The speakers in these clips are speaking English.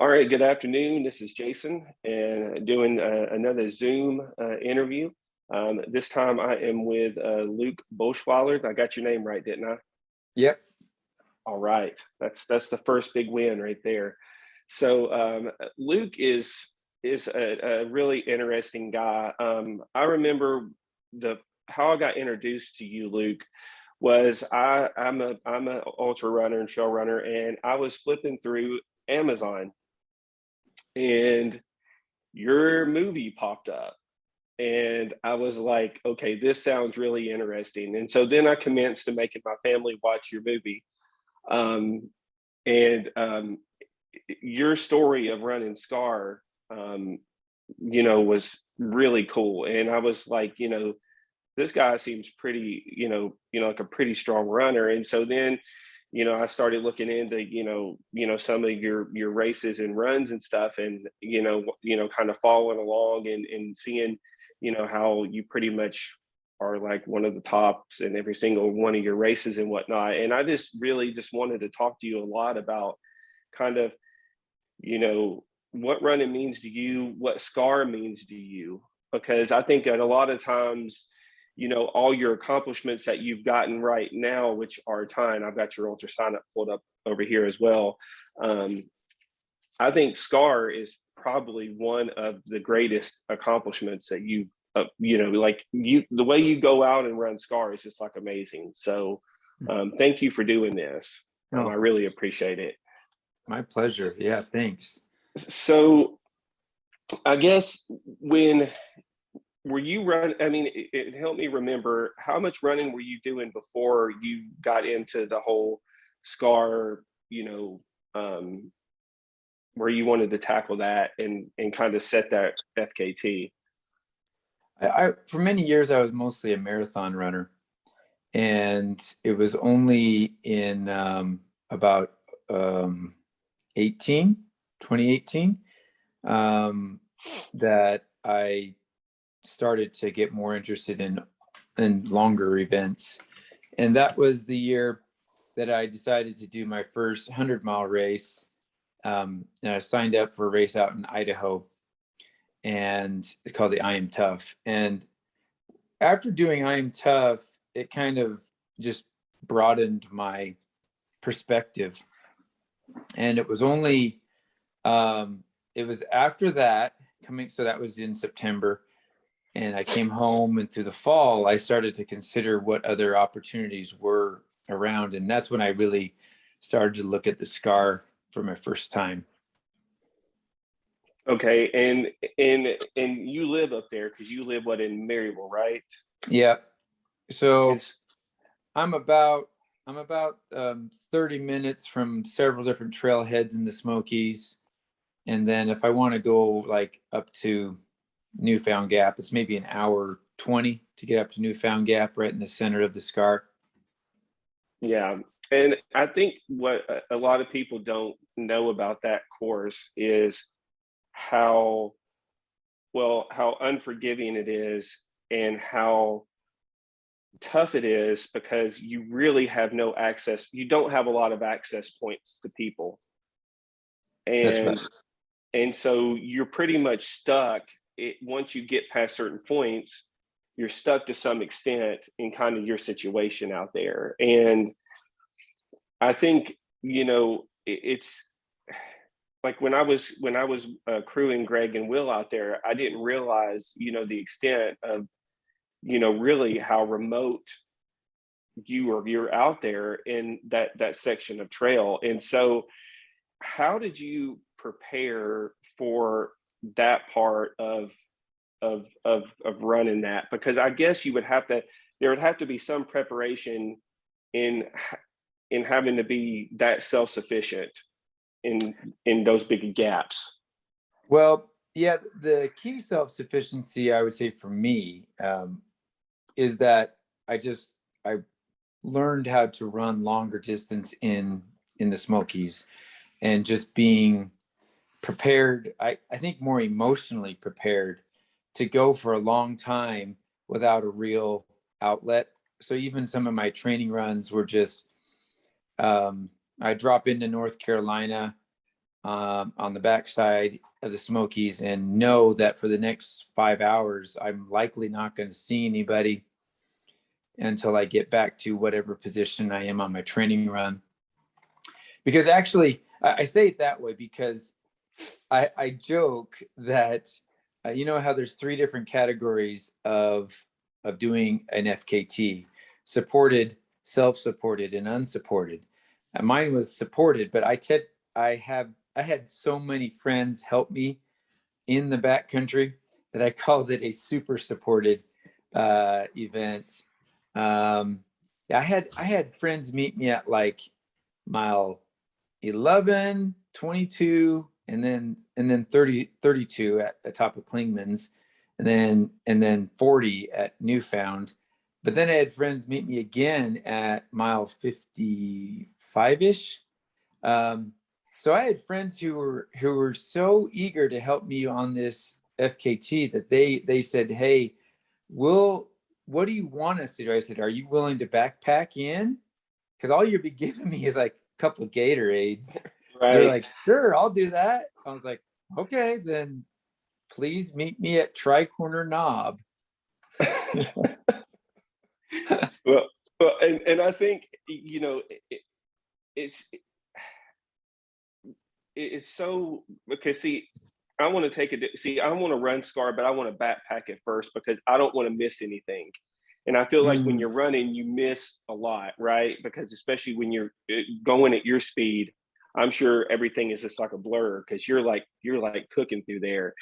All right, good afternoon. This is Jason and doing another Zoom interview. This time I am with Luke Bollschweiler. I got your name right, didn't I? Yep. All right, that's the first big win right there. So Luke is a really interesting guy. I remember the how I got introduced to you, Luke, was I'm a ultra runner and trail runner, and I was flipping through Amazon and your movie popped up, and I was like, okay, this sounds really interesting. And so then I commenced to making my family watch your movie. um, and your story of running Scar, um, was really cool. And I was like, this guy seems pretty, like a pretty strong runner. And so then, I started looking into, some of your races and runs and stuff, and kind of following along and seeing, how you pretty much are like one of the tops in every single one of your races and whatnot. And I just really just wanted to talk to you a lot about kind of, what running means to you, what Scar means to you, because I think that a lot of times, all your accomplishments that you've gotten right now, which are time, I've got your ultra sign up pulled up over here as well. Um, I think Scar is probably one of the greatest accomplishments that you've, like the way you go out and run Scar is just like amazing. So thank you for doing this. I Oh, really appreciate it. my pleasure. Yeah, thanks. So I guess when were you run? I mean, it helped me remember how much running were you doing before you got into the whole Scar, where you wanted to tackle that and kind of set that FKT. I for many years I was mostly a marathon runner, and it was only in about um, 18, 2018, um, that I started to get more interested in longer events, and that was the year that I decided to do my first 100-mile race. And I signed up for a race out in Idaho, and it's called the I Am Tough. And after doing I Am Tough, it kind of just broadened my perspective. And it was only, it was after that coming, so that was in September. And I came home, and through the fall, I started to consider what other opportunities were around. And that's when I really started to look at the Scar for my first time. Okay, and you live up there because you live what in Maryville, right? Yeah. So It's I'm about 30 minutes from several different trailheads in the Smokies. And then if I want to go like up to Newfound Gap, it's maybe an hour 20 to get up to Newfound Gap, right in the center of the Scar. Yeah, and I think what a lot of people don't know about that course is how how unforgiving it is and how tough it is, because you really have no access. You don't have a lot of access points to people, That's right. and so you're pretty much stuck. Once you get past certain points, you're stuck to some extent in kind of your situation out there. And I think, it's like when I was crewing Greg and Will out there, I didn't realize, the extent of, really how remote you're out there in that section of trail. And so how did you prepare for that part of running that? Because I guess there would have to be some preparation in in having to be that self-sufficient in those big gaps. Well, yeah, the key self-sufficiency, I would say for me, is that I learned how to run longer distance in the Smokies, and just being prepared. I think more emotionally prepared to go for a long time without a real outlet. So even some of my training runs were just, I drop into North Carolina, on the backside of the Smokies, and know that for the next 5 hours, I'm likely not going to see anybody until I get back to whatever position I am on my training run. Because actually, I say it that way because I joke that, you know how there's 3 different categories of doing an FKT: supported, self-supported, and unsupported. Mine was supported, but I had so many friends help me in the backcountry that I called it a super supported event. Yeah, I had friends meet me at like mile 11, 22, and then 30, 32 at the top of Klingman's, and then 40 at Newfound. But then I had friends meet me again at mile 55-ish. So I had friends who were so eager to help me on this FKT that they said, "Hey, what do you want us to do?" I said, "Are you willing to backpack in? Because all you'll be giving me is like a couple of Gatorades." Right. They're like, "Sure, I'll do that." I was like, "Okay, then please meet me at Tri-Corner Knob." well, and I think, you know, it's it's so, because see, I want to I want to run Scar, but I want to backpack it first because I don't want to miss anything. And I feel like when you're running, you miss a lot, right? Because especially when you're going at your speed, I'm sure everything is just like a blur because you're like cooking through there.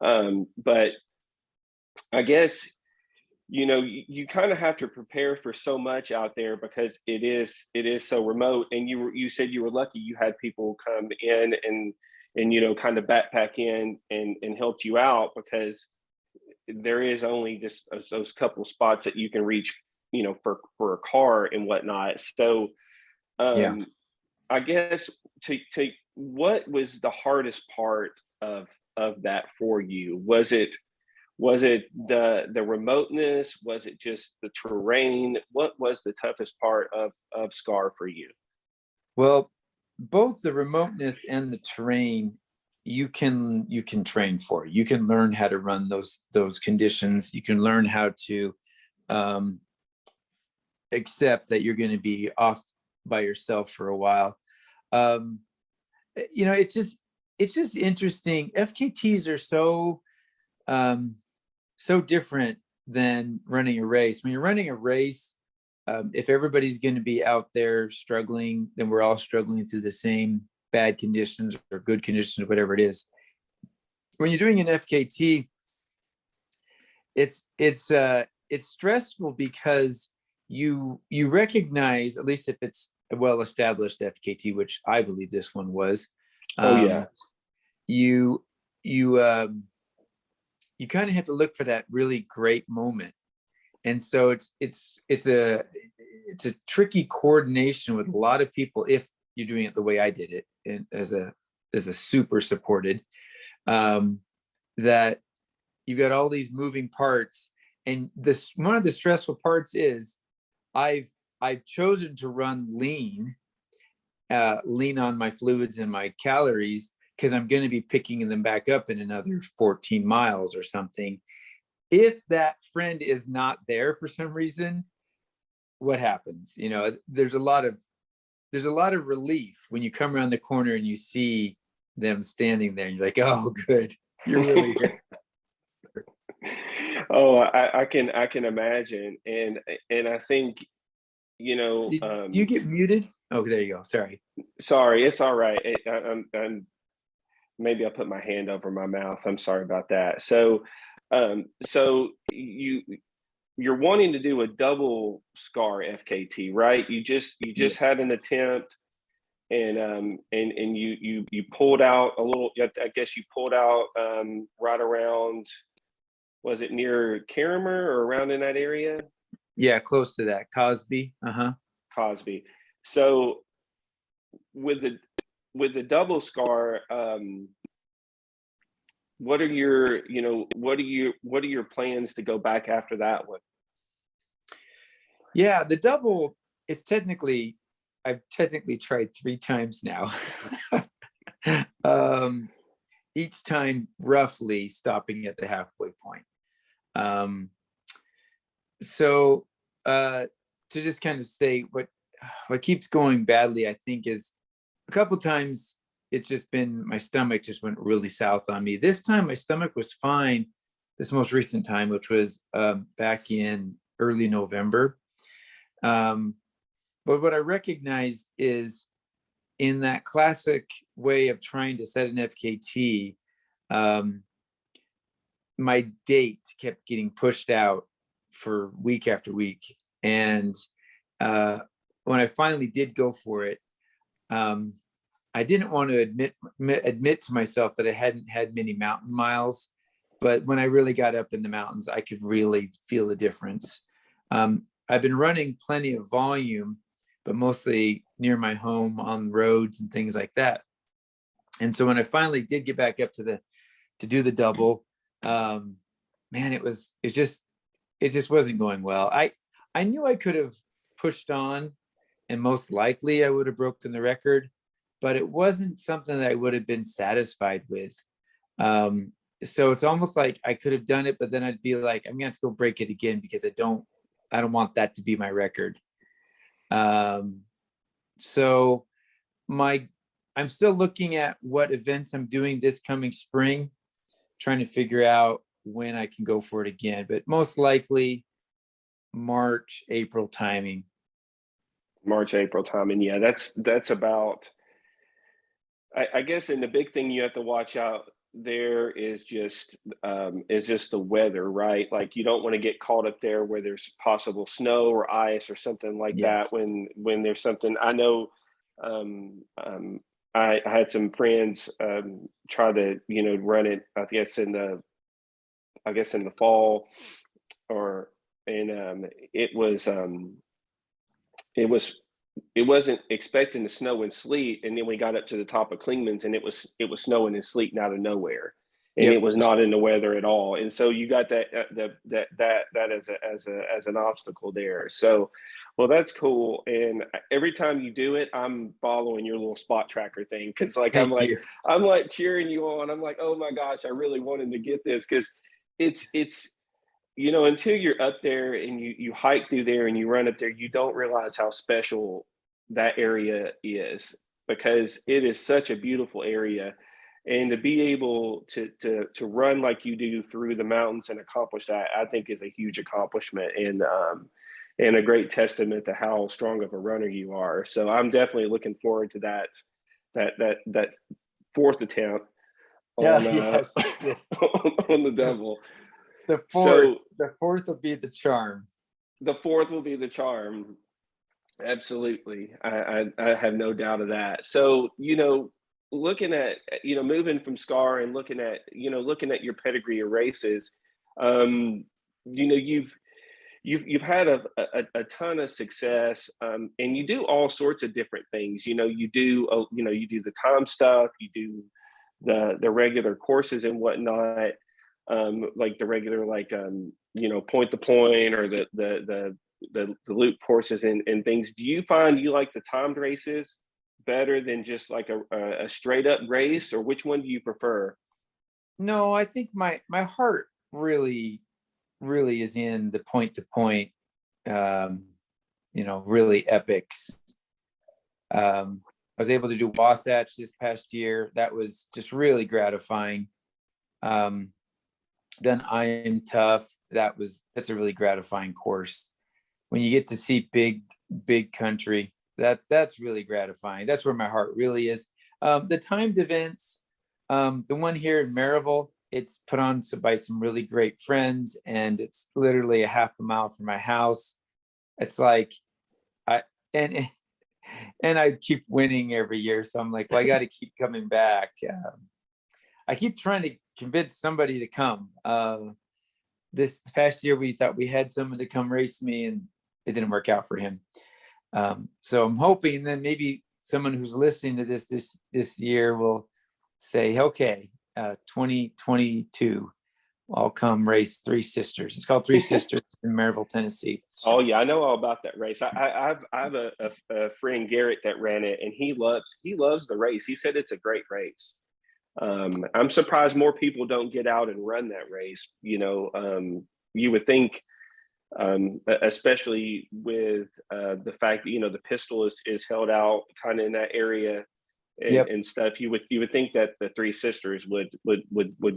But I guess, you know, you kind of have to prepare for so much out there because it is so remote. And you said you were lucky you had people come in and you know, kind of backpack in and helped you out, because there is only just those couple spots that you can reach, you know, for a car and whatnot. So Yeah. I guess to what was the hardest part of that for you? Was it the remoteness? Was it just the terrain? What was the toughest part of Scar for you? Well, both the remoteness and the terrain you can train for. You can learn how to run those conditions. You can learn how to accept that you're going to be off by yourself for a while. You know, it's just interesting. FKTs are so different than running a race. When you're running a race, if everybody's going to be out there struggling, then we're all struggling through the same bad conditions or good conditions, whatever it is. When you're doing an FKT, it's stressful because you recognize, at least if it's a well-established FKT, which I believe this one was. Oh yeah. You kind of have to look for that really great moment. And so it's a tricky coordination with a lot of people if you're doing it the way I did it, and as a super supported, that you've got all these moving parts. And this, one of the stressful parts is I've chosen to run lean on my fluids and my calories because I'm going to be picking them back up in another 14 miles or something. If that friend is not there for some reason, what happens? You know, there's a lot of relief when you come around the corner and you see them standing there and you're like, "Oh, good. You're really here." Oh, I can imagine. And I think, you know, Do you get muted? Oh, there you go. Sorry. sorry, it's all right. I'm maybe I put my hand over my mouth. I'm sorry about that. So, so you're wanting to do a double Scar FKT, right? You just had Yes. an attempt, and you pulled out a little. I guess you pulled out right around. Was it near Karimer or around in that area? Yeah, close to that. Cosby. Uh-huh. Cosby. So with the double Scar, what are your plans to go back after that one? Yeah, the double, I've technically tried 3 times now. each time roughly stopping at the halfway point. So to just kind of say what keeps going badly, I think, is a couple times it's just been my stomach just went really south on me. This time my stomach was fine. This most recent time, which was back in early November. But what I recognized is in that classic way of trying to set an FKT, my date kept getting pushed out for week after week. And when I finally did go for it, I didn't want to admit to myself that I hadn't had many mountain miles. But when I really got up in the mountains, I could really feel the difference. I've been running plenty of volume, but mostly near my home on roads and things like that. And so when I finally did get back up to do the double, man, it just wasn't going well. I knew I could have pushed on, and most likely I would have broken the record, but it wasn't something that I would have been satisfied with. So it's almost like I could have done it, but then I'd be like, I'm gonna have to go break it again because I don't want that to be my record. So I'm still looking at what events I'm doing this coming spring, trying to figure out when I can go for it again, but most likely March, April timing. March, April timing. Yeah, that's about, I guess, and the big thing you have to watch out there is just the weather, right? Like you don't want to get caught up there where there's possible snow or ice or something like that. When there's something, I know, I had some friends try to run it. I guess in the fall, it wasn't expecting to snow and sleet, and then we got up to the top of Klingman's, and it was snowing and sleeting out of nowhere, and it was not in the weather at all. And so you got that as an obstacle there. So, well, that's cool. And every time you do it, I'm following your little spot tracker thing because, like, I'm like cheering you on. I'm like, oh my gosh, I really wanted to get this because it's. Until you're up there and you hike through there and you run up there, you don't realize how special that area is because it is such a beautiful area. And to be able to run like you do through the mountains and accomplish that, I think is a huge accomplishment and a great testament to how strong of a runner you are. So I'm definitely looking forward to that fourth attempt on, yes. on the double. The fourth will be the charm. The fourth will be the charm. Absolutely. I have no doubt of that. So, looking at, moving from SCAR and looking at your pedigree of races, you've had a ton of success, and you do all sorts of different things. You do the time stuff, you do the regular courses and whatnot. Like the regular, point to point or the loop courses and things. Do you find you like the timed races better than just like a straight up race, or which one do you prefer? No, I think my heart really is in the point to point, really epics. I was able to do Wasatch this past year. That was just really gratifying. Done I Am Tough. That's a really gratifying course. When you get to see big country, that's really gratifying. That's where my heart really is. The timed events, the one here in Maryville, it's put on by some really great friends, and it's literally a half a mile from my house. It's like and I keep winning every year, so I'm like, well, I got to keep coming back. I keep trying to convince somebody to come. This past year, we thought we had someone to come race me, and it didn't work out for him. So I'm hoping then maybe someone who's listening to this year will say, okay, 2022, I'll come race Three Sisters. It's called Three Sisters in Maryville, Tennessee. Oh yeah, I know all about that race. I have a friend, Garrett, that ran it, and he loves the race. He said it's a great race. I'm surprised more people don't get out and run that race. You would think, especially with the fact that the pistol is held out kind of in that area Yep. and stuff. You would think that the three sisters would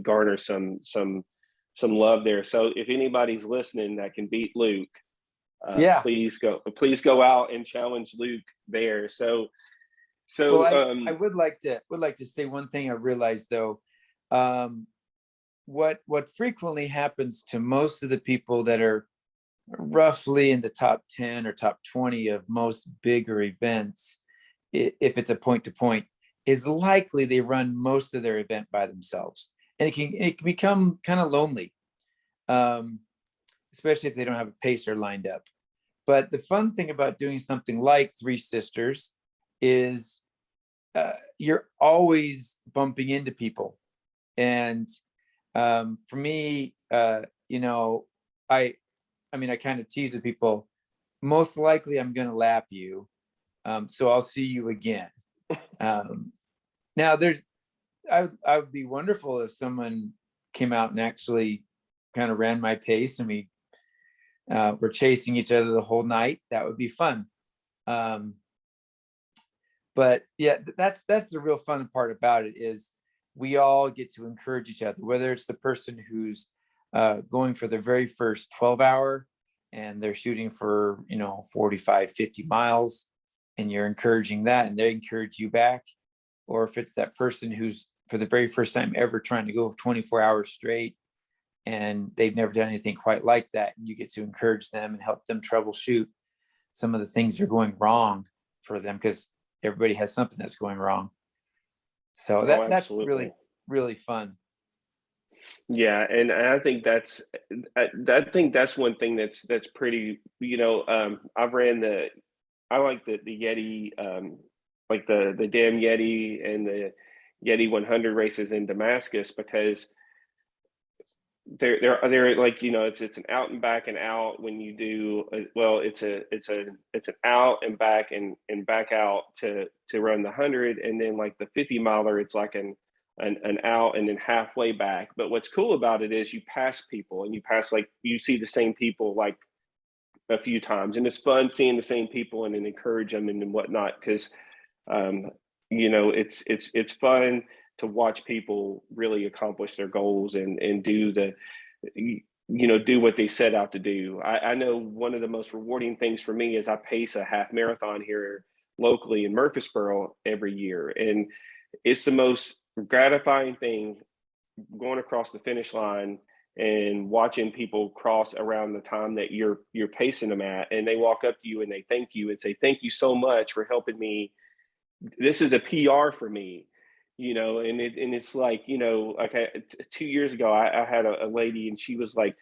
garner some love there. So if anybody's listening that can beat Luke, Yeah. please go out and challenge Luke there. So Well, so I would like to say one thing I realized though. What frequently happens to most of the people that are roughly in the top 10 or top 20 of most bigger events, if it's a point to point, is likely they run most of their event by themselves, and it can become kind of lonely, especially if they don't have a pacer lined up. But the fun thing about doing something like Three Sisters is you're always bumping into people. And for me, I kind of tease with people, most likely I'm going to lap you. So I'll see you again. Now I would be wonderful if someone came out and actually kind of ran my pace and we were chasing each other the whole night. That would be fun. But yeah, that's the real fun part about it, is we all get to encourage each other, whether it's the person who's going for their very first 12-hour and they're shooting for 45, 50 miles, and you're encouraging that and they encourage you back, or if it's that person who's for the very first time ever trying to go 24 hours straight and they've never done anything quite like that, and you get to encourage them and help them troubleshoot some of the things that are going wrong for them, because everybody has something that's going wrong. So that's really, really fun. Yeah, and I think that's one thing that's pretty. I like the Yeti, like the damn Yeti and the Yeti 100 races in Damascus, because they're like, it's an out and back and out when you do well, it's an out and back out to run the 100, and then like the 50 miler, it's like an out and then halfway back. But what's cool about it is you pass people, and you see the same people like a few times, and it's fun seeing the same people and then encourage them and whatnot, because it's fun to watch people really accomplish their goals and do what they set out to do. I know one of the most rewarding things for me is I pace a half marathon here locally in Murfreesboro every year, and it's the most gratifying thing going across the finish line and watching people cross around the time that you're pacing them at, and they walk up to you and they thank you and say, thank you so much for helping me. This is a PR for me, and it's like, okay, 2 years ago, I had a lady, and she was like,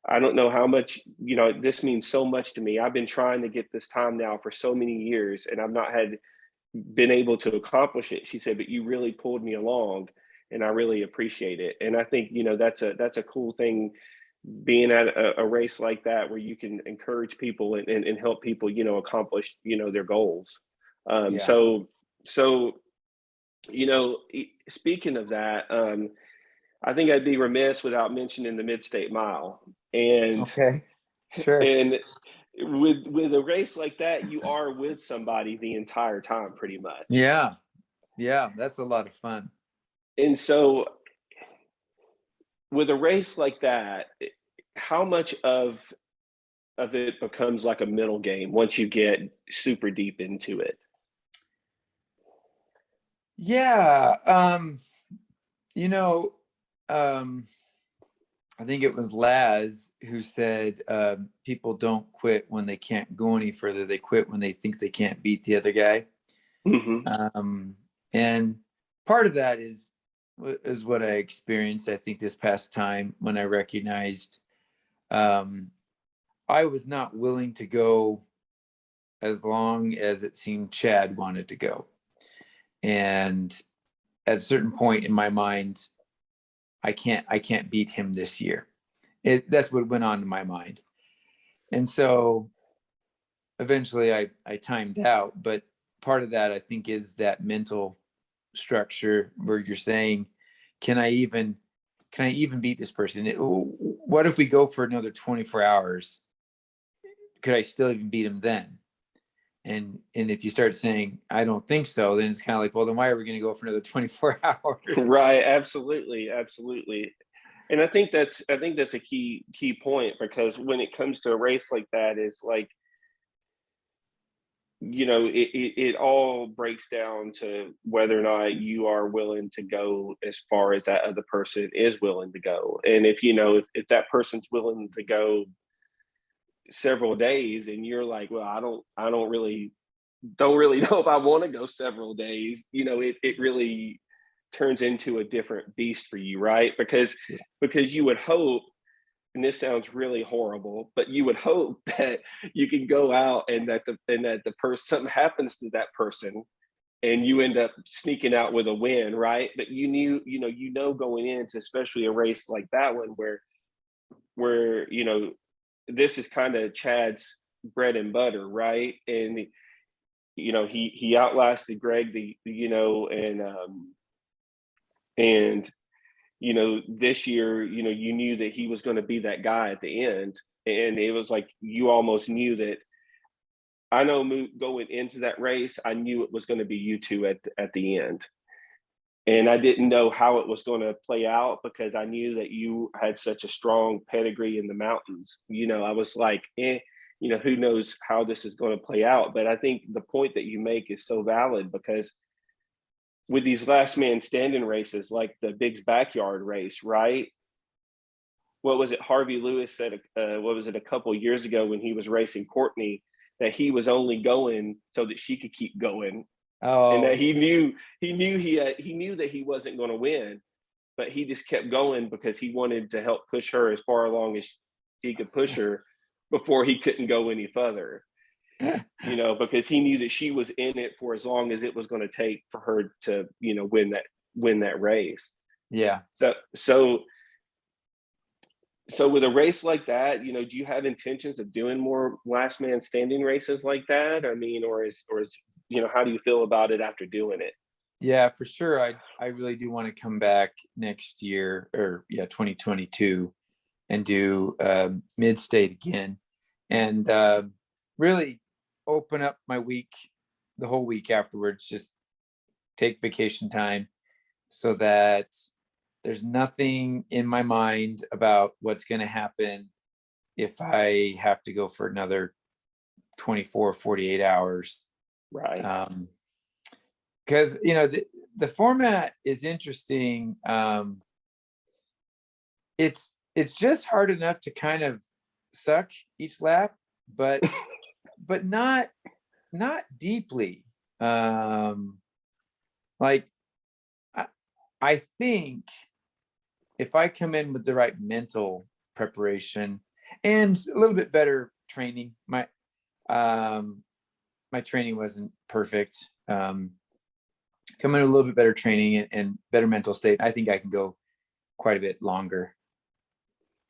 I don't know how much, this means so much to me. I've been trying to get this time now for so many years, and I've not been able to accomplish it. She said, but you really pulled me along, and I really appreciate it. And I think, that's a cool thing, being at a race like that, where you can encourage people and help people, accomplish, their goals. Yeah. So, speaking of that, I think I'd be remiss without mentioning the MidState Mile. And Okay. Sure. and with a race like that, you are with somebody the entire time, pretty much. Yeah. Yeah. That's a lot of fun. And so, with a race like that, how much of it becomes like a mental game once you get super deep into it? Yeah. You know, um, I think it was Laz who said people don't quit when they can't go any further. They quit when they think they can't beat the other guy. Mm-hmm. And part of that is what I experienced, I think, this past time, when I recognized I was not willing to go as long as it seemed Chad wanted to go. And at a certain point in my mind, I can't beat him this year. That's what went on in my mind. And so eventually I timed out. But part of that, I think, is that mental structure where you're saying, can I even beat this person? What if we go for another 24 hours? Could I still even beat him then? And if you start saying, I don't think so, then it's kind of like, well, then why are we going to go for another 24 hours? Right. Absolutely. And I think that's a key point, because when it comes to a race like that, is like, it all breaks down to whether or not you are willing to go as far as that other person is willing to go. And if that person's willing to go several days, and you're like, well, I don't really know if I want to go several days, it really turns into a different beast for you, right? Because you would hope, and this sounds really horrible, but you would hope that you can go out and that the person, something happens to that person and you end up sneaking out with a win, right? But going into, especially a race like that one, where this is kind of Chad's bread and butter, right? And he outlasted Greg, and this year, you knew that he was going to be that guy at the end. And it was like, you almost knew that. I know going into that race, I knew it was going to be you two at the end. And I didn't know how it was going to play out, because I knew that you had such a strong pedigree in the mountains. I was like, who knows how this is going to play out. But I think the point that you make is so valid, because with these last man standing races, like the Big's Backyard race, right? What was it? Harvey Lewis said, what was it, a couple of years ago when he was racing Courtney, that he was only going so that she could keep going. Oh. And that he knew that he wasn't going to win, but he just kept going because he wanted to help push her as far along as he could push her before he couldn't go any further. Because he knew that she was in it for as long as it was going to take for her to, win that race. Yeah. So with a race like that, do you have intentions of doing more last man standing races like that? I mean, or is how do you feel about it after doing it? Yeah, for sure. I really do want to come back next year, or 2022, and do MidState again, and really open up my week, the whole week afterwards. Just take vacation time, so that there's nothing in my mind about what's going to happen if I have to go for another 24, 48 hours. Right. Because, the format is interesting. It's just hard enough to kind of suck each lap, but not deeply. Like, I think if I come in with the right mental preparation and a little bit better training, my training wasn't perfect. Come in with a little bit better training and better mental state, I think I can go quite a bit longer.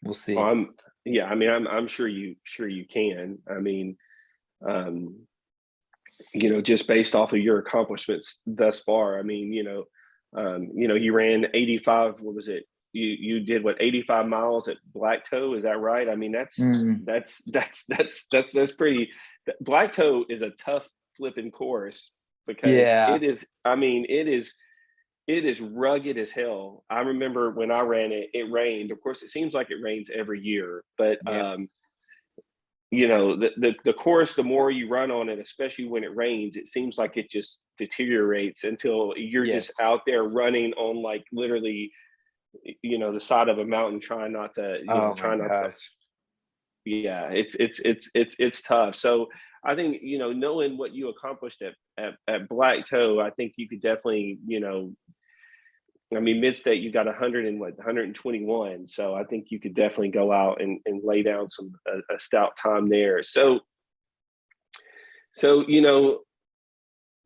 We'll see. I'm sure you can. I mean, just based off of your accomplishments thus far. I mean, you ran 85. What was it? You did 85 miles at Black Toe? Is that right? I mean, that's pretty. Black Toe is a tough flipping course, because it is. I mean, it is rugged as hell. I remember when I ran it, it rained. Of course, it seems like it rains every year, but the course, the more you run on it, especially when it rains, it seems like it just deteriorates until you're just out there running on, like, literally, the side of a mountain, trying not to, it's tough. So I think, knowing what you accomplished at Black Toe, I think you could definitely, MidState, you got 121. So I think you could definitely go out and lay down a stout time there. So,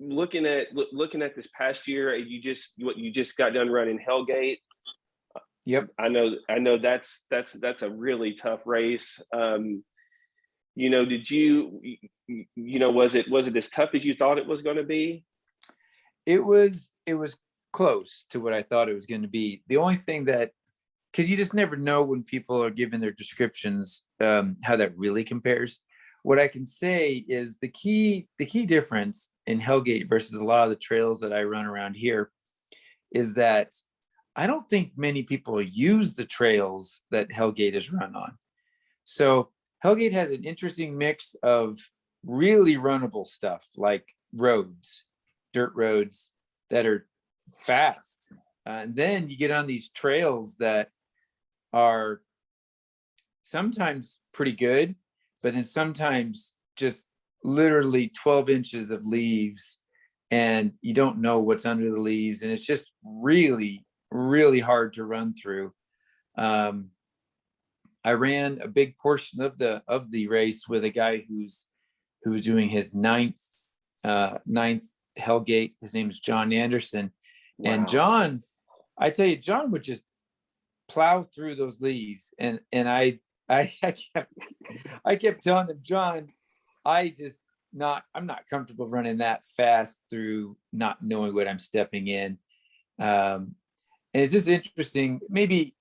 looking at this past year, you just got done running Hellgate. Yep. I know that's a really tough race. Did you, was it as tough as you thought it was going to be? It was close to what I thought it was going to be. The only thing that, because you just never know when people are giving their descriptions, how that really compares. What I can say is the key difference in Hellgate versus a lot of the trails that I run around here is that I don't think many people use the trails that Hellgate is run on. So Hellgate has an interesting mix of really runnable stuff like roads, dirt roads that are fast. And then you get on these trails that are sometimes pretty good, but then sometimes just literally 12 inches of leaves and you don't know what's under the leaves. And it's just really, really hard to run through. I ran a big portion of the race with a guy who's doing his ninth Hellgate. His name is John Anderson. Wow. And John, I tell you, John would just plow through those leaves. And I kept telling him, John, I'm not comfortable running that fast through not knowing what I'm stepping in. And it's just interesting. Maybe,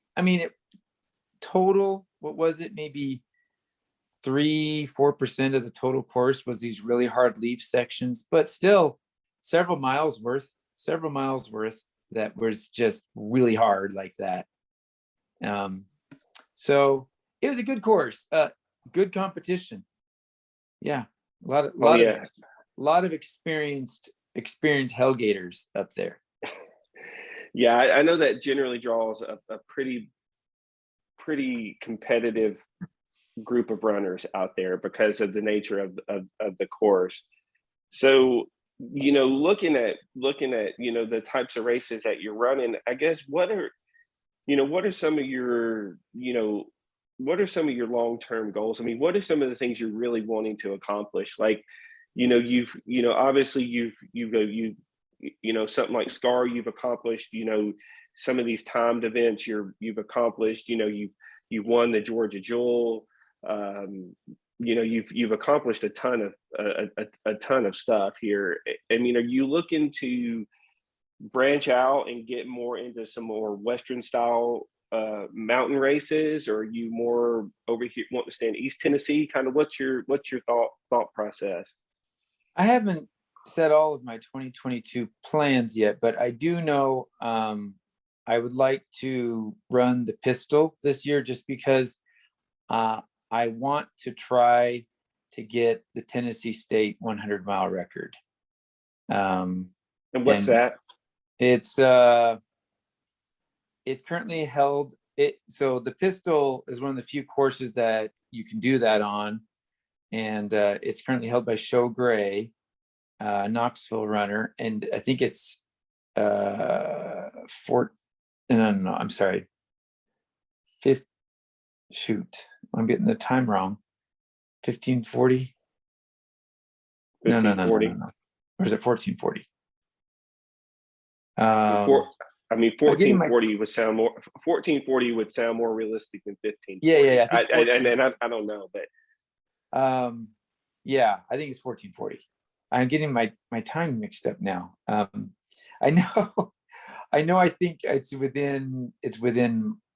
total, what was it? Maybe 3-4% of the total course was these really hard leaf sections, but still several miles worth that was just really hard like that. So it was a good course, good competition. Yeah. A lot of experienced Hellgaters up there. Yeah. I know that generally draws a pretty competitive group of runners out there because of the nature of the course. So, looking at the types of races that you're running, I guess what are some of your long-term goals? What are some of the things you're really wanting to accomplish? Like, obviously you've something like SCAR you've accomplished, some of these timed events you've accomplished, you've won the Georgia Jewel, you've accomplished a ton of stuff here. Are you looking to branch out and get more into some more Western style mountain races, or are you more over here want to stay in East Tennessee? Kind of what's your thought process? I haven't set all of my 2022 plans yet, but I do know I would like to run the pistol this year just because I want to try to get the Tennessee State 100-mile record. And what's that? It's currently held. So the pistol is one of the few courses that you can do that on, and it's currently held by Show Gray, Knoxville runner, and I think it's I'm sorry, fifth. Shoot, I'm getting the time wrong. 1540. No. Or is it 1440? 1440 would sound more. 1440 would sound more realistic than 1540. Yeah. I don't know, but yeah, I think it's 1440. I'm getting my time mixed up now. I know. I think it's within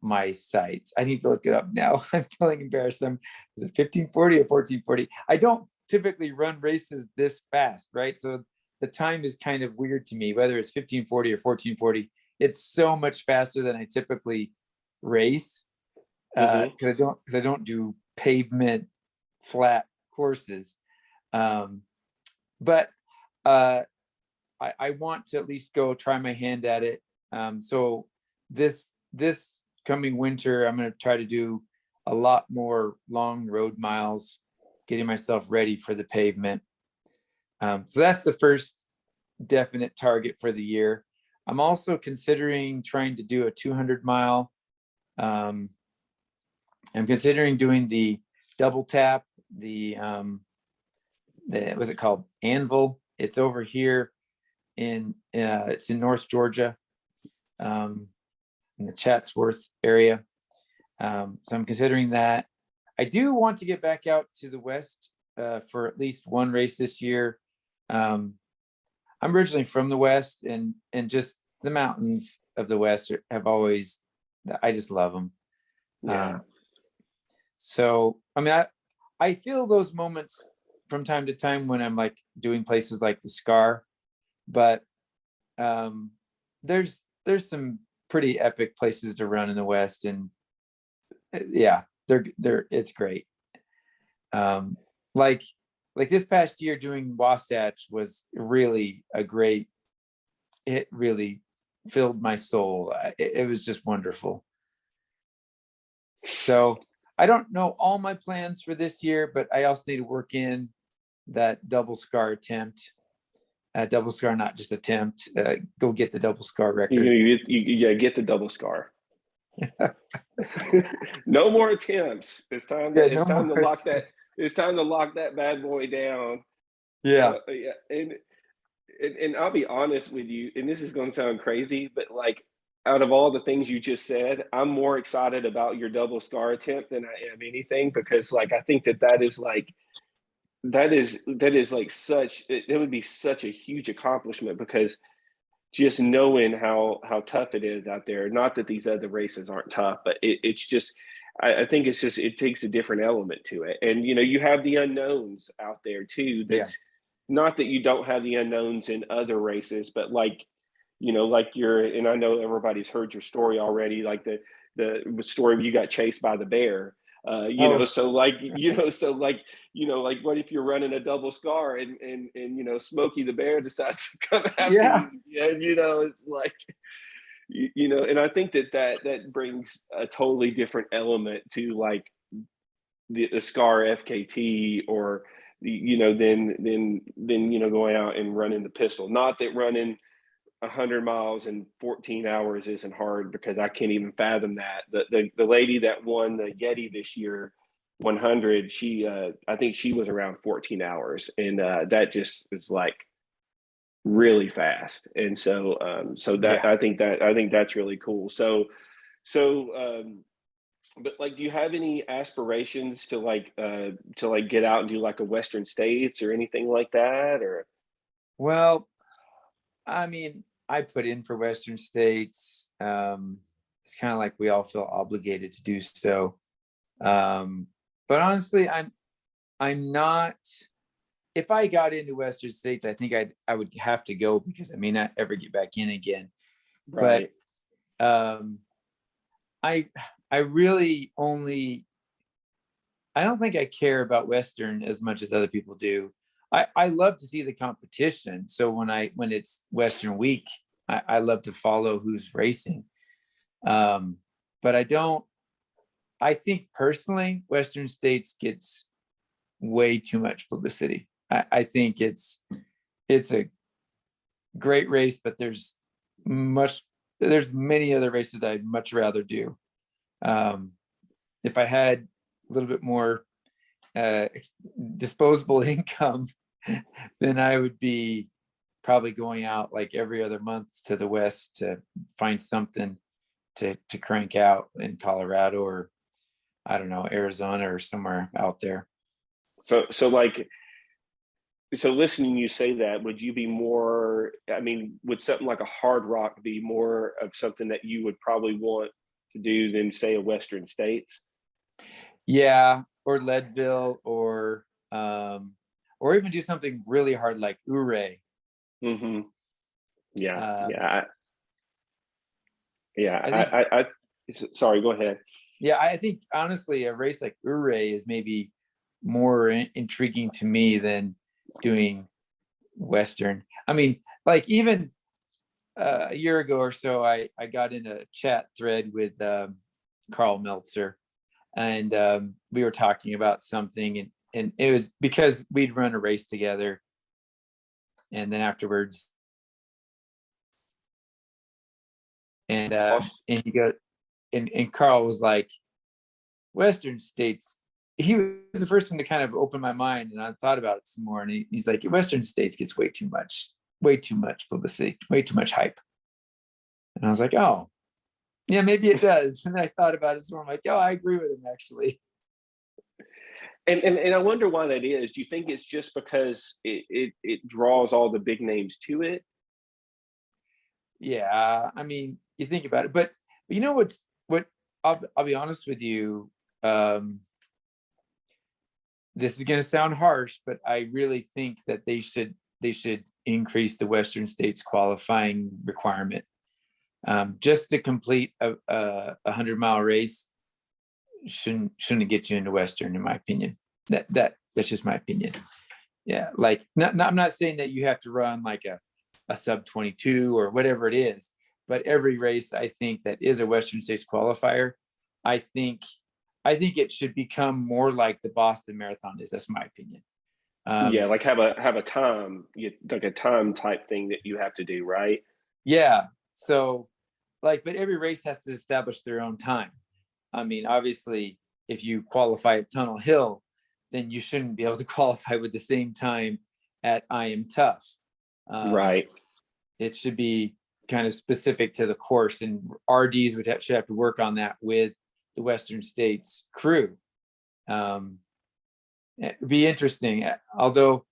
my sights. I need to look it up now. I'm feeling embarrassed. Is it 1540 or 1440? I don't typically run races this fast, right? So the time is kind of weird to me, whether it's 1540 or 1440. It's so much faster than I typically race because I don't do pavement flat courses. But I want to at least go try my hand at it. So this coming winter, I'm going to try to do a lot more long road miles, getting myself ready for the pavement. So that's the first definite target for the year. I'm also considering trying to do a 200-mile. I'm considering doing the double tap, what's it called? Anvil. It's over here it's in North Georgia, in the Chatsworth area. So I'm considering that. I do want to get back out to the West for at least one race this year. I'm originally from the West, and just the mountains of the West have always, I just love them. Yeah. So, I mean, I feel those moments from time to time when I'm like doing places like the Scar, but there's some pretty epic places to run in the West, and yeah, it's great. Like this past year doing Wasatch was really it really filled my soul. It was just wonderful. So I don't know all my plans for this year, but I also need to work in that double Scar attempt. Double Scar, not just attempt. Go get the double Scar record. You get the double Scar. No more attempts. It's time to lock that. It's time to lock that bad boy down. Yeah. Yeah. And I'll be honest with you, and this is going to sound crazy, but like out of all the things you just said, I'm more excited about your double Scar attempt than I am anything, because like I think that is like that is like such it would be such a huge accomplishment, because just knowing how tough it is out there. Not that these other races aren't tough, but it's just I think it's just it takes a different element to it. And you have the unknowns out there too. That's not that you don't have the unknowns in other races, but like like and I know everybody's heard your story already, like the story of you got chased by the bear. So like like what if you're running a double Scar and Smokey the bear decides to come after you, and it's like and I think that brings a totally different element to like the Scar FKT, or than going out and running the pistol. Not that running 100 miles in 14 hours isn't hard, because I can't even fathom that. The lady that won the Yeti this year 100, she I think she was around 14 hours, and that just is like really fast. And so I think that's really cool. But like, do you have any aspirations to like get out and do like a Western States or anything like that? Or well, I mean, I put in for Western States. It's kind of like we all feel obligated to do so. But honestly, I'm not. If I got into Western States, I think I would have to go, because I may not ever get back in again. right. But I really I don't think I care about Western as much as other people do. I love to see the competition. So when it's Western week, I love to follow who's racing. But I think personally, Western States gets way too much publicity. I think it's a great race, but there's many other races I'd much rather do. If I had a little bit more disposable income, then I would be probably going out like every other month to the West to find something to crank out in Colorado, or I don't know, Arizona or somewhere out there. So listening you say that, would you be more, I mean, would something like a Hard Rock be more of something that you would probably want to do than say a Western States? Yeah, or Leadville, or even do something really hard like Ouray. Mm-hmm. Yeah. Sorry, go ahead. Yeah, I think honestly a race like Ouray is maybe more intriguing to me than doing Western. I mean, like even a year ago or so, I got in a chat thread with Carl Meltzer, and we were talking about something, and it was because we'd run a race together, and then afterwards, and he goes, and Carl was like, Western States. He was the first one to kind of open my mind, and I thought about it some more. And he's like, Western States gets way too much publicity, way too much hype. And I was like, oh, yeah, maybe it does. And then I thought about it some more. I'm like, oh, I agree with him actually. And I wonder why that is. Do you think it's just because it draws all the big names to it? Yeah, I mean, you think about it, but you know what? I'll be honest with you. This is going to sound harsh, but I really think that they should increase the Western States qualifying requirement. Just to complete a 100-mile race shouldn't get you into Western, in my opinion. That's just my opinion. Yeah, like I'm not saying that you have to run like a sub 22 or whatever it is, but every race I think that is a Western States qualifier, I think it should become more like the Boston Marathon is. That's my opinion. Yeah, Um, like have a time, like a time type thing that you have to do, right? yeah. So like, but every race has to establish their own time. I mean, obviously, if you qualify at Tunnel Hill, then you shouldn't be able to qualify with the same time at I Am Tough. Um, Right. it should be kind of specific to the course, and RDs should have to work on that with the Western States crew. It'd be interesting, although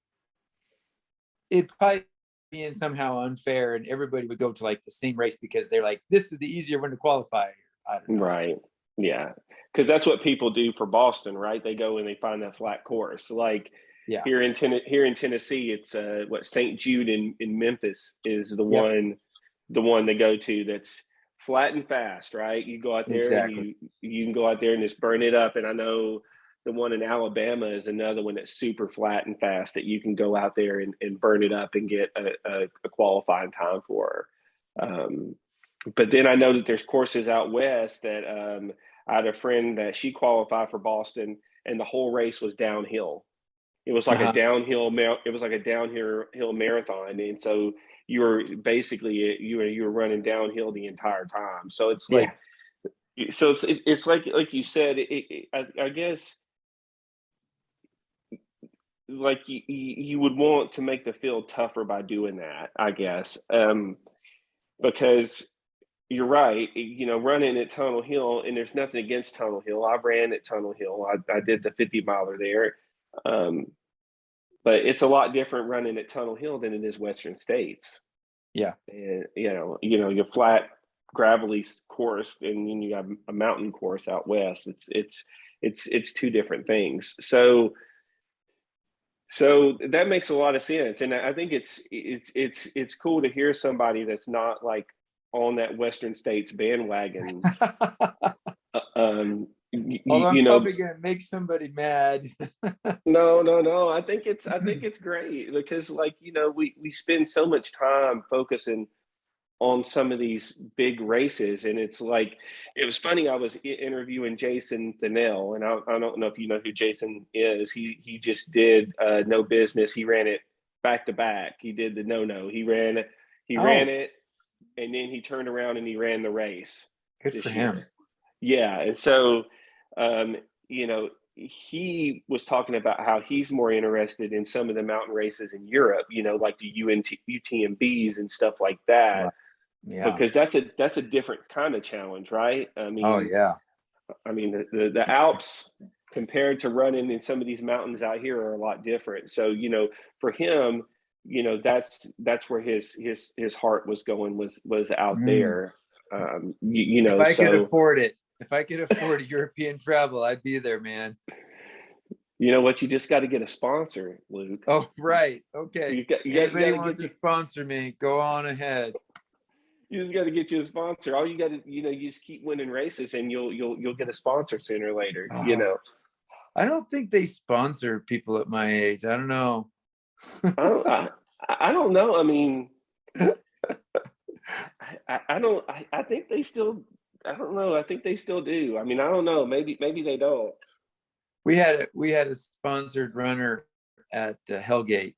it probably being somehow unfair, and everybody would go to like the same race because they're like, this is the easier one to qualify. I don't know. Right. Yeah. Because that's what people do for Boston, right? They go and they find that flat course. Like Yeah, here in Tennessee, it's what St. Jude in Memphis is yep, the one they go to that's flat and fast, right? You go out there and exactly. you can go out there and just burn it up. And I know the one in Alabama is another one that's super flat and fast that you can go out there and burn it up and get a qualifying time for. But then I know that there's courses out west that I had a friend that she qualified for Boston, and the whole race was downhill. It was like a Uh-huh. downhill. It was like a downhill marathon, and so you were basically you were running downhill the entire time. So it's Yeah. like it's like you said. I guess like you would want to make the field tougher by doing that. I guess because you're right. You know, running at Tunnel Hill, and there's nothing against Tunnel Hill. I ran at Tunnel Hill. I did the 50 miler there. Um, but it's a lot different running at Tunnel Hill than it is Western States. Yeah. And your flat gravelly course, and then you have a mountain course out west. It's two different things. So that makes a lot of sense, and I think it's cool to hear somebody that's not like on that Western States bandwagon. Although I'm You know, probably gonna make somebody mad. no. I think it's great because like we spend so much time focusing on some of these big races, and it's like it was funny. I was interviewing Jason Thinnell, and I don't know if you know who Jason is. He just did No Business. He ran it back to back. He did the no. He ran Oh, it, and then he turned around and he ran the race good for this him. year. Yeah, and so um, he was talking about how he's more interested in some of the mountain races in Europe, like the UTMBs and stuff like that, Right. Yeah. because that's a different kind of challenge, right? Oh yeah. I mean the Alps compared to running in some of these mountains out here are a lot different. So for him, that's where his heart was going was out Mm. there. If I could So afford it, if I could afford European travel, I'd be there, man. you know what, you just got to get a sponsor, Luke. Oh, right. Okay. You got Anybody to wants get to you. sponsor me, go on ahead. You just got to get you a sponsor. All you got to, you just keep winning races, and you'll get a sponsor sooner or later. Oh, I don't think they sponsor people at my age. I don't know. I don't, I don't know. I mean, I don't. I think they still. I don't know. I think they still do. I mean, I don't know. Maybe they don't. We had a sponsored runner at Hellgate,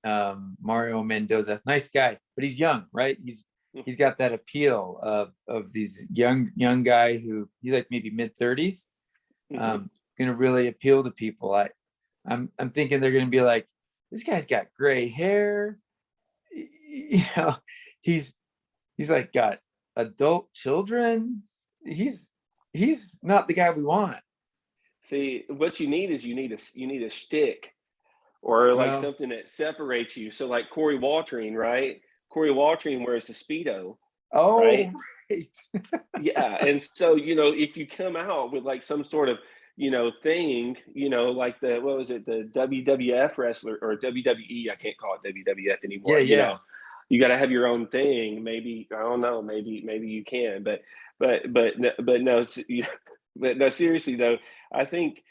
Mario Mendoza. Nice guy, but he's young, right? He's got that appeal of these young guy who he's like maybe mid-30s, Mm-hmm. going to really appeal to people. I'm thinking they're going to be like, this guy's got gray hair, you know, he's like got adult children. He's not the guy we want. See, what you need is you need a shtick or like Well, something that separates you. So like Corey Waltreen, right? Corey Waltreen wears the Speedo. Oh, right? right. Yeah. And so, if you come out with like some sort of, thing, like what was it, the WWF wrestler or WWE, I can't call it WWF Yeah, anymore, yeah. you got to have your own thing. Maybe, I don't know, maybe you can, but no, but no, seriously though, I think,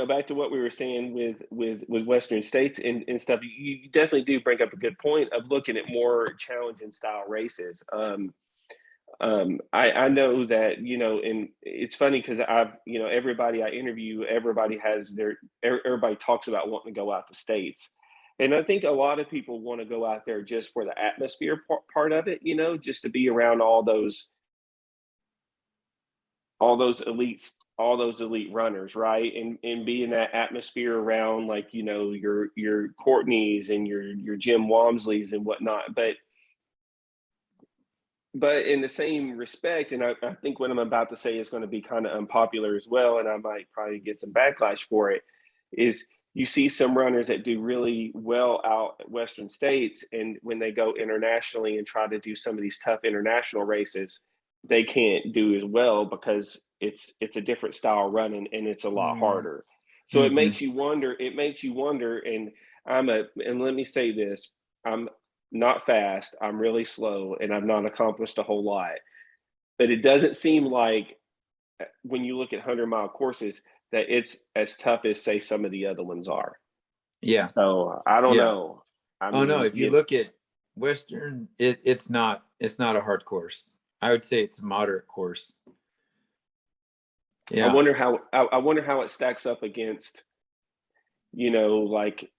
back to what we were saying with Western states and stuff, you definitely do bring up a good point of looking at more challenging style races. I know that, and it's funny because I've, everybody I interview, everybody talks about wanting to go out to states. And I think a lot of people want to go out there just for the atmosphere part of it, just to be around all those elite runners, right? And be in that atmosphere around, like, your Courtneys and your Jim Walmsleys and whatnot. But in the same respect, and I think what I'm about to say is going to be kind of unpopular as well, and I might probably get some backlash for it, is you see some runners that do really well out at Western states, and when they go internationally and try to do some of these tough international races, they can't do as well because it's a different style running and it's a lot harder. So it Mm-hmm. makes you wonder. It makes you wonder, and and let me say this: I'm not fast. I'm really slow, and I've not accomplished a whole lot. But it doesn't seem like, when you look at 100-mile courses, that it's as tough as, say, some of the other ones are. Yeah, So I don't yeah. know. I Oh no, mean, if you look at Western, it's not a hard course. I would say it's a moderate course. I Yeah. wonder how I wonder how it stacks up against, like,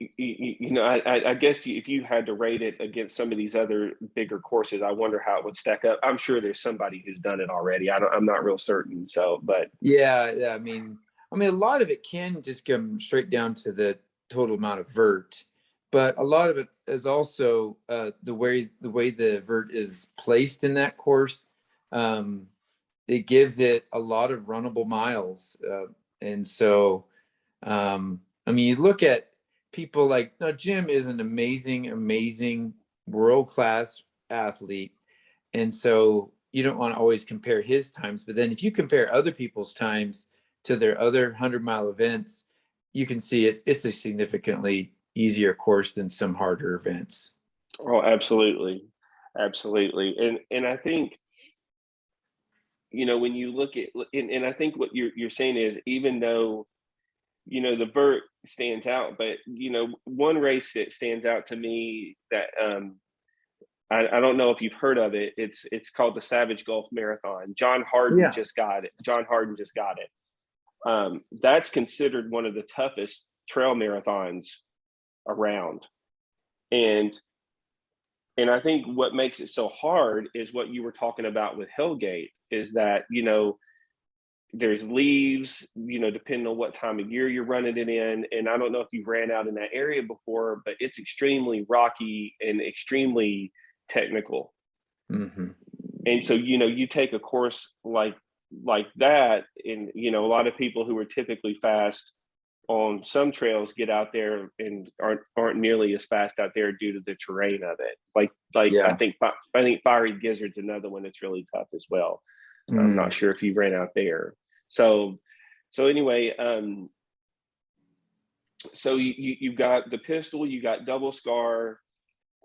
I guess if you had to rate it against some of these other bigger courses, I wonder how it would stack up. I'm sure there's somebody who's done it already. I'm not real certain. So, but Yeah, yeah. I mean, a lot of it can just come straight down to the total amount of vert, but a lot of it is also the way the vert is placed in that course. Um, it gives it a lot of runnable miles, and so I mean, you look at people like, now Jim is an amazing, amazing world class athlete, and so you don't want to always compare his times, but then if you compare other people's times to their other 100-mile events, you can see it's a significantly easier course than some harder events. oh, absolutely, absolutely, and I think, when you look at, and I think what you're saying is, even though, the vert stands out, but, one race that stands out to me that, I don't know if you've heard of it. It's called the Savage Gulf Marathon. Yeah. John Harden just got it. That's considered one of the toughest trail marathons around. And I think what makes it so hard is what you were talking about with Hellgate, is that, there's leaves, depending on what time of year you're running it in. And I don't know if you've ran out in that area before, but it's extremely rocky and extremely technical. Mm-hmm. And so, you take a course like that, and, a lot of people who are typically fast on some trails get out there and aren't nearly as fast out there due to the terrain of it. Like Yeah. I think Fiery Gizzard's another one that's really tough as well. I'm Mm. not sure if you ran out there. So anyway, so you've got the pistol, you got double scar.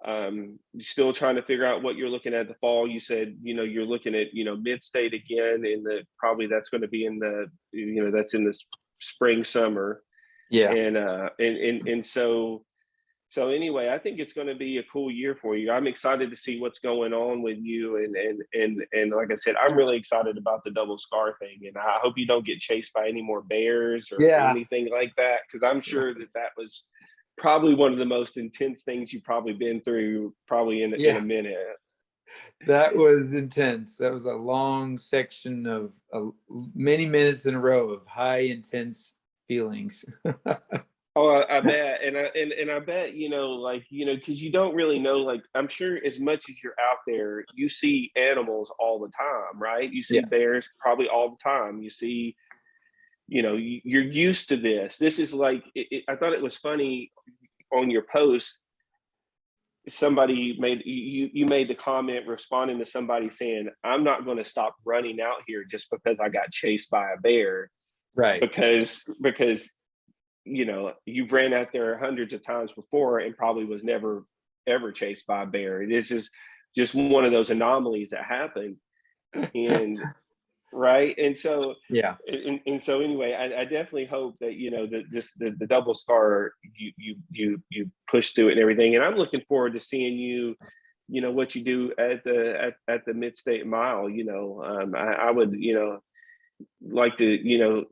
You're still trying to figure out what you're looking at the fall. You said, you're looking at, mid-state again, in the, probably that's going to be in the, that's in the spring, summer. Yeah. And so anyway, I think it's going to be a cool year for you. I'm excited to see what's going on with you, and like I said, I'm really excited about the double scar thing, and I hope you don't get chased by any more bears or Yeah. anything like that, because I'm sure that was probably one of the most intense things you've probably been through, probably in a Yeah. minute. That was intense. That was a long section of many minutes in a row of high intense feelings. Oh, I bet, and I bet, like, because you don't really know. Like, I'm sure as much as you're out there, you see animals all the time, right? You see Yeah. bears probably all the time. You see, you're used to this. This is like, I thought it was funny on your post. somebody made you made the comment responding to somebody saying, I'm not going to stop running out here just because I got chased by a bear, Right. because you've ran out there hundreds of times before and probably was never ever chased by a bear. It is just one of those anomalies that happened. And right. And so, Yeah. and so anyway, I definitely hope that, that the double scar, you push through it and everything. And I'm looking forward to seeing you, what you do at the MidState Mile. I would, like to,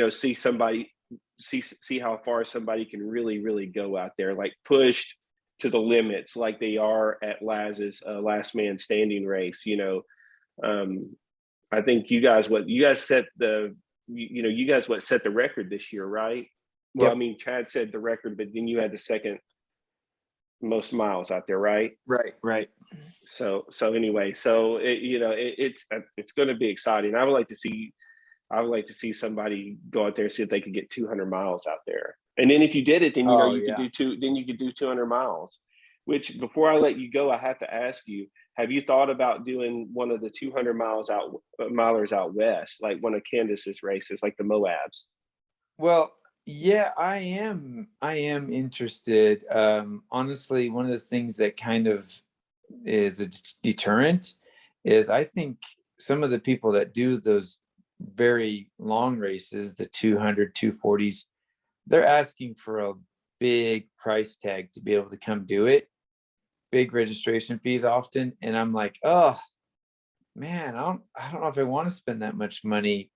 see somebody, see how far somebody can really, really go out there, like pushed to the limits, like they are at Laz's last man standing race. Um, I think you guys set the record this year, right? Well, I Yep. mean, Chad said the record, but then you had the second most miles out there, right? Right. So anyway, so it's going to be exciting. I would like to see somebody go out there and see if they could get 200 miles out there. And then if you did it, then Oh you could yeah. do 200 miles. Which, before I let you go, I have to ask you: have you thought about doing one of the 200 milers out west, like one of Candace's races, like the Moabs? Well, yeah, I am interested. Honestly, one of the things that kind of is a deterrent is I think some of the people that do those very long races, the 200, 240s, they're asking for a big price tag to be able to come do it, big registration fees often. And I'm like, oh man, I don't know if I want to spend that much money.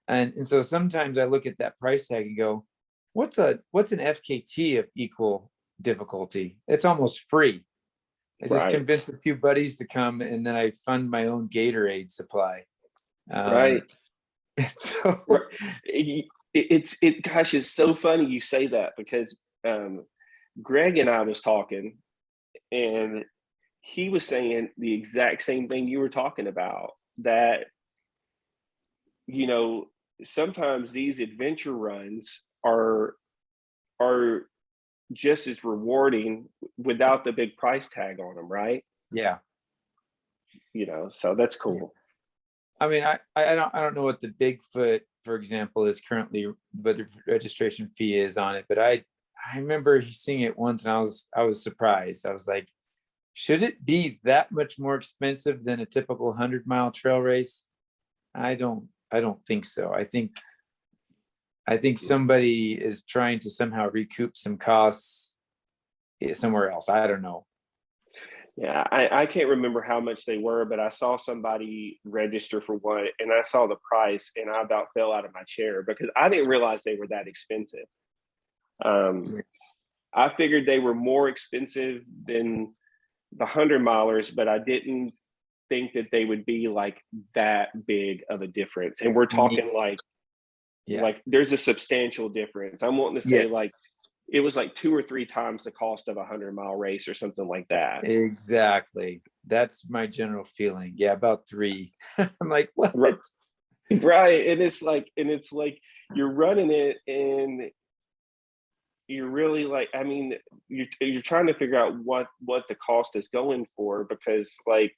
And so sometimes I look at that price tag and go, what's an FKT of equal difficulty? It's almost free. I just Right, convince a few buddies to come, and then I fund my own Gatorade supply. right, So right. Gosh, it's so funny you say that, because Greg and I was talking, and he was saying the exact same thing you were talking about, that you know sometimes these adventure runs are just as rewarding without the big price tag on them, right? yeah, So that's cool. I mean, I don't know what the Bigfoot, for example, is currently, what the registration fee is on it, but I remember seeing it once, and I was surprised. I was like, should it be that much more expensive than a typical 100-mile trail race? I don't think so. I think somebody is trying to somehow recoup some costs somewhere else. I don't know. Yeah, I can't remember how much they were, but I saw somebody register for one, and I saw the price, and I about fell out of my chair because I didn't realize they were that expensive. um I figured they were more expensive than the 100 milers, but I didn't think that they would be like that big of a difference. And we're talking Yeah. like there's a substantial difference. I'm wanting to say like Yes. it was like 2 or 3 times the cost of a 100-mile race or something like that. Exactly. That's my general feeling. Yeah, about three. I'm like, what? Right. And it's like you're running it, and you're really like, I mean, you're trying to figure out what the cost is going for, because like,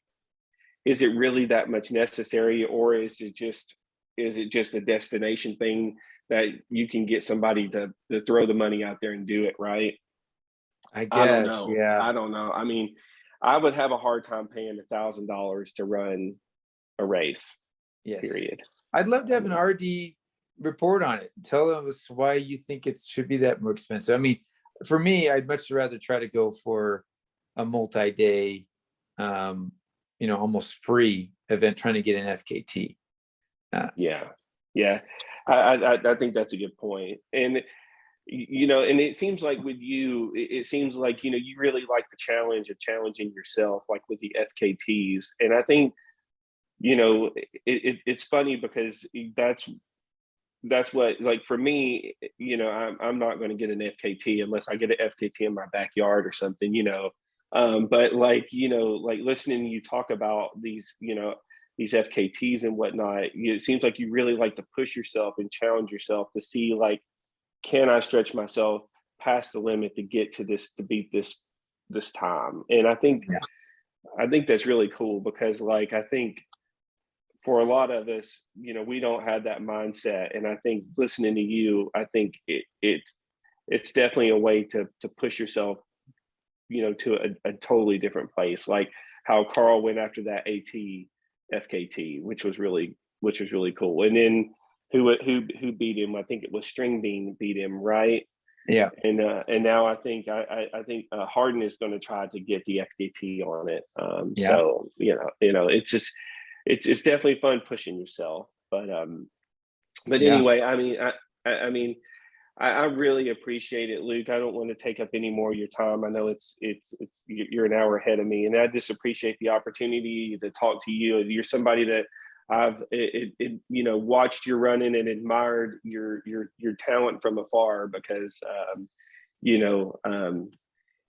is it really that much necessary, or is it just a destination thing that you can get somebody to throw the money out there and do it, right? I I don't guess. know. Yeah. I don't know. I mean, I would have a hard time paying $1,000 to run a race. Yes. Period. I'd love to I have an mean, RD report on it. Tell us why you think it should be that more expensive. I mean, for me, I'd much rather try to go for a multi-day, almost free event, trying to get an FKT. yeah, yeah. I think that's a good point. And it seems like with you, it seems like you really like the challenge of challenging yourself, like with the FKTs. And I think it's funny because that's what, like, for me, I'm not going to get an FKT unless I get an FKT in my backyard or something. But like listening to you talk about these FKTs and whatnot, it seems like you really like to push yourself and challenge yourself to see, like, can I stretch myself past the limit to get to this, to beat this time. And I think that's really cool, because like, I think for a lot of us, we don't have that mindset. And I think listening to you, I think it's definitely a way to push yourself, to a totally different place. Like how Carl went after that FKT, which was really cool. And then who beat him? I think it was String Bean beat him, right? Yeah. And now I think Harden is going to try to get the FKT on it. Yeah. So it's definitely fun pushing yourself. But anyway, I mean, I really appreciate it, Luke. I don't want to take up any more of your time. I know it's you're an hour ahead of me, and I just appreciate the opportunity to talk to you. You're somebody that I've watched your running and admired your talent from afar, because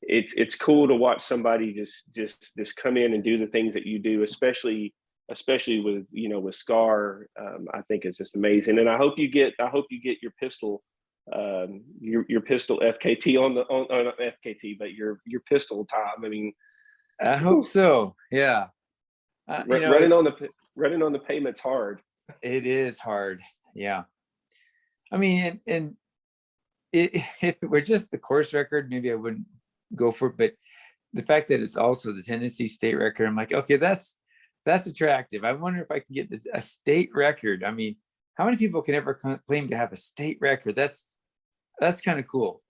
it's cool to watch somebody just come in and do the things that you do, especially with with Scar. I think it's just amazing, and I hope you get your pistol. Your pistol FKT on FKT, but your pistol time. I mean, I hope so. Yeah. Running on the pavement's hard. It is hard. Yeah. I mean, and if it were just the course record, maybe I wouldn't go for it. But the fact that it's also the Tennessee state record, I'm like, okay, that's attractive. I wonder if I can get a state record. I mean, how many people can ever claim to have a state record? That's kind of cool.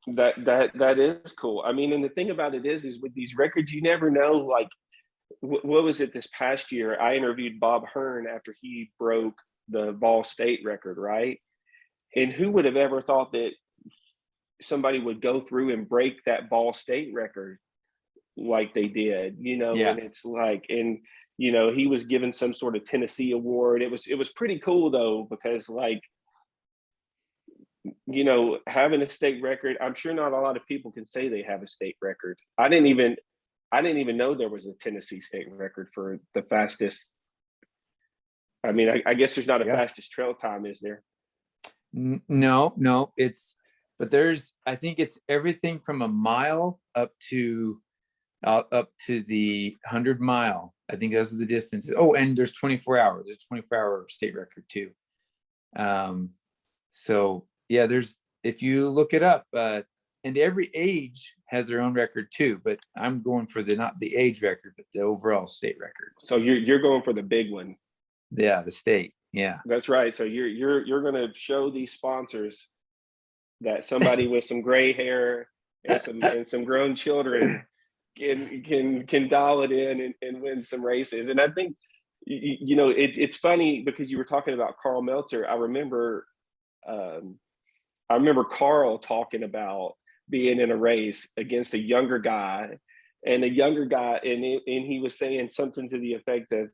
That is cool. I mean, and the thing about it is with these records, you never know. Like, what was it this past year? I interviewed Bob Hearn after he broke the Ball State record, right? And who would have ever thought that somebody would go through and break that Ball State record like they did? Yeah. And it's like, and he was given some sort of Tennessee award. It was pretty cool though, because like, having a state record, I'm sure not a lot of people can say they have a state record. I didn't even know there was a Tennessee state record for the fastest. I mean, I guess there's not a fastest trail time, is there? No, I think it's everything from a mile up to the 100-mile. I think those are the distances. Oh, and there's 24 hours. There's 24-hour state record too. So yeah, if you look it up, and every age has their own record too, but I'm going for not the age record, but the overall state record. So you're going for the big one. Yeah, the state. Yeah, that's right. So you're going to show these sponsors that somebody with some gray hair and some grown children can dial it in and win some races. And I think it's funny because you were talking about Carl Meltzer. I remember Carl talking about being in a race against a younger guy, and he was saying something to the effect of,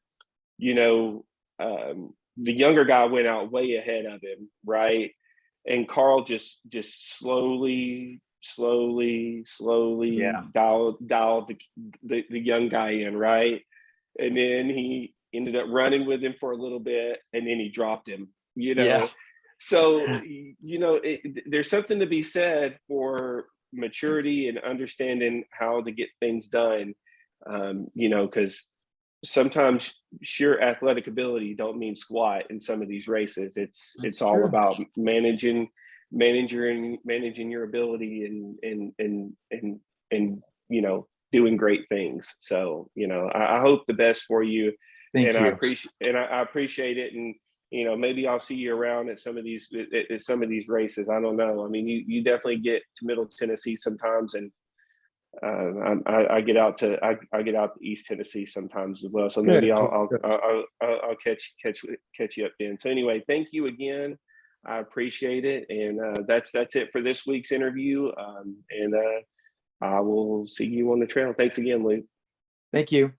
the younger guy went out way ahead of him, right? And Carl just slowly dialed the young guy in, right? And then he ended up running with him for a little bit, and then he dropped him, Yeah. So, there's something to be said for maturity and understanding how to get things done, because sometimes sheer athletic ability don't mean squat in some of these races. It's all about managing your ability and doing great things. So, I hope the best for you. Thank you. I appreciate it. And, maybe I'll see you around at some of these races. I don't know. I mean, you definitely get to Middle Tennessee sometimes, and I get out to East Tennessee sometimes as well. So maybe I'll catch you up then. So anyway, thank you again. I appreciate it, and that's it for this week's interview. And I will see you on the trail. Thanks again, Luke. Thank you.